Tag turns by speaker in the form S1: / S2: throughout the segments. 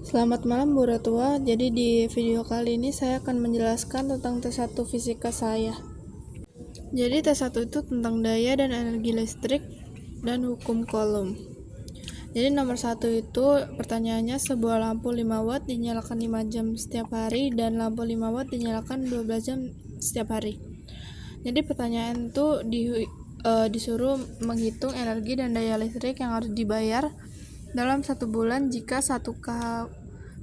S1: Selamat malam Bu Ratua. Jadi di video kali ini saya akan menjelaskan tentang T1 fisika saya. Jadi T1 itu tentang daya dan energi listrik dan hukum Coulomb. Jadi nomor 1 itu pertanyaannya, sebuah lampu 5 watt dinyalakan 5 jam setiap hari dan lampu 5 watt dinyalakan 12 jam setiap hari. Jadi pertanyaan itu disuruh menghitung energi dan daya listrik yang harus dibayar dalam 1 bulan jika 1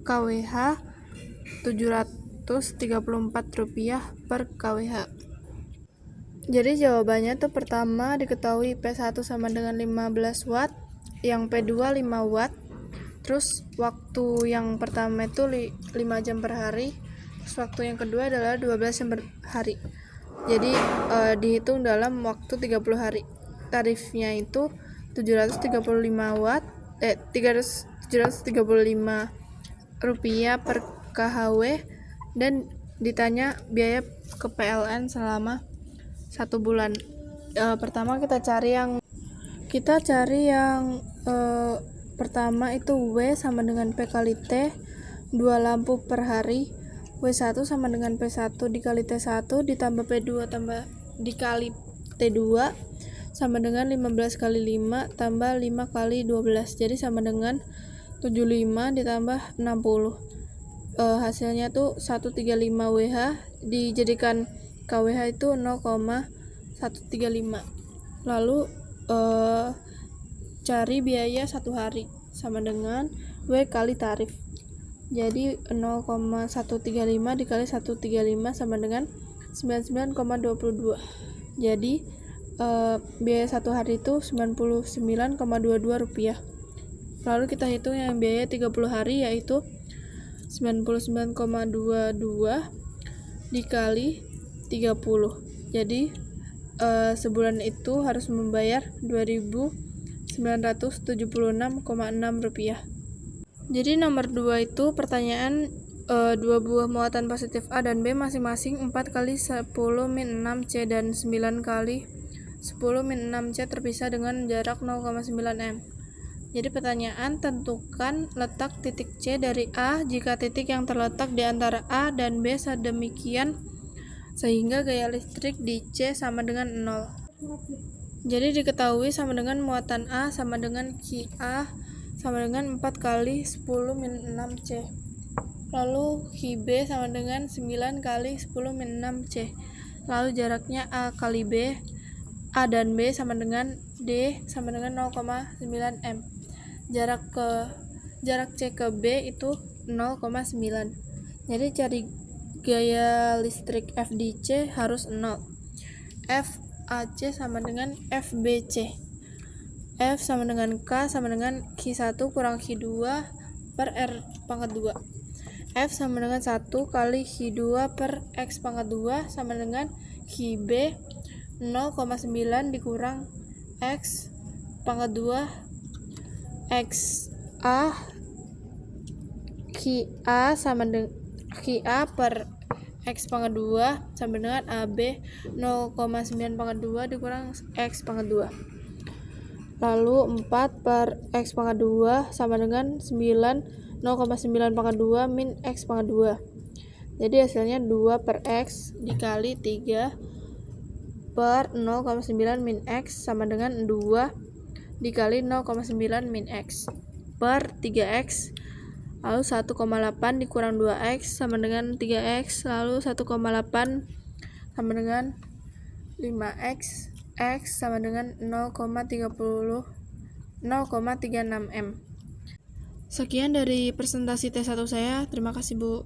S1: kWh Rp734 per kWh. Jadi jawabannya tuh pertama diketahui P1 sama dengan 15 watt, yang P2 5 watt. Terus waktu yang pertama itu 5 jam per hari, terus waktu yang kedua adalah 12 jam per hari. Jadi dihitung dalam waktu 30 hari. Tarifnya itu 735 rupiah per kHW, dan ditanya biaya ke PLN selama 1 bulan. Pertama kita cari yang pertama itu W sama dengan P kali T, 2 lampu per hari. W1 sama dengan P1 dikali T1 ditambah P2 tambah dikali T2 sama dengan 15 kali 5 tambah 5 kali 12, jadi sama dengan 75 ditambah 60. Hasilnya tuh 135 WH, dijadikan kWh itu 0,135. Lalu cari biaya 1 hari sama dengan W kali tarif. Jadi 0,135 dikali 135 sama dengan 99,22. Jadi biaya 1 hari itu 99,22 rupiah. Lalu kita hitung yang biaya 30 hari, yaitu 99,22 dikali 30. Jadi sebulan itu harus membayar 2.976,6 rupiah. Jadi nomor 2 itu pertanyaan, 2 buah muatan positif A dan B masing-masing 4 kali 10 min 6 C dan 9 kali 10 min 6 C terpisah dengan jarak 0,9 m. Jadi pertanyaan, tentukan letak titik C dari A jika titik yang terletak di antara A dan B sedemikian sehingga gaya listrik di C sama dengan 0. Jadi diketahui sama dengan muatan A sama dengan QA sama dengan 4 kali 10 min 6 C. Lalu QB sama dengan 9 kali 10 min 6 C. Lalu jaraknya A kali B, A dan B sama dengan D sama dengan 0,9 m. Jarak C ke B itu 0,9. Jadi cari gaya listrik FDC harus 0. FAC sama dengan FBC. F sama dengan K sama dengan Q1 kurang Q2 per R pangkat 2. F sama dengan 1 kali Q2 per X pangkat 2 sama dengan QB 0,9 dikurang X pangkat 2 X A QA sama dengan QA per X pangkat 2 sama dengan AB 0,9 pangkat 2 dikurang X pangkat 2. Lalu 4 per X pangkat 2 sama dengan 0,9 pangkat 2 min X pangkat 2. Jadi hasilnya 2 per X dikali 3 per 0,9 min X sama dengan 2 dikali 0,9 min X per 3X. Lalu 1,8 dikurang 2X sama dengan 3X. Lalu 1,8 sama dengan 5X. X sama dengan 0,36 m. Sekian dari presentasi T1 saya. Terima kasih Bu.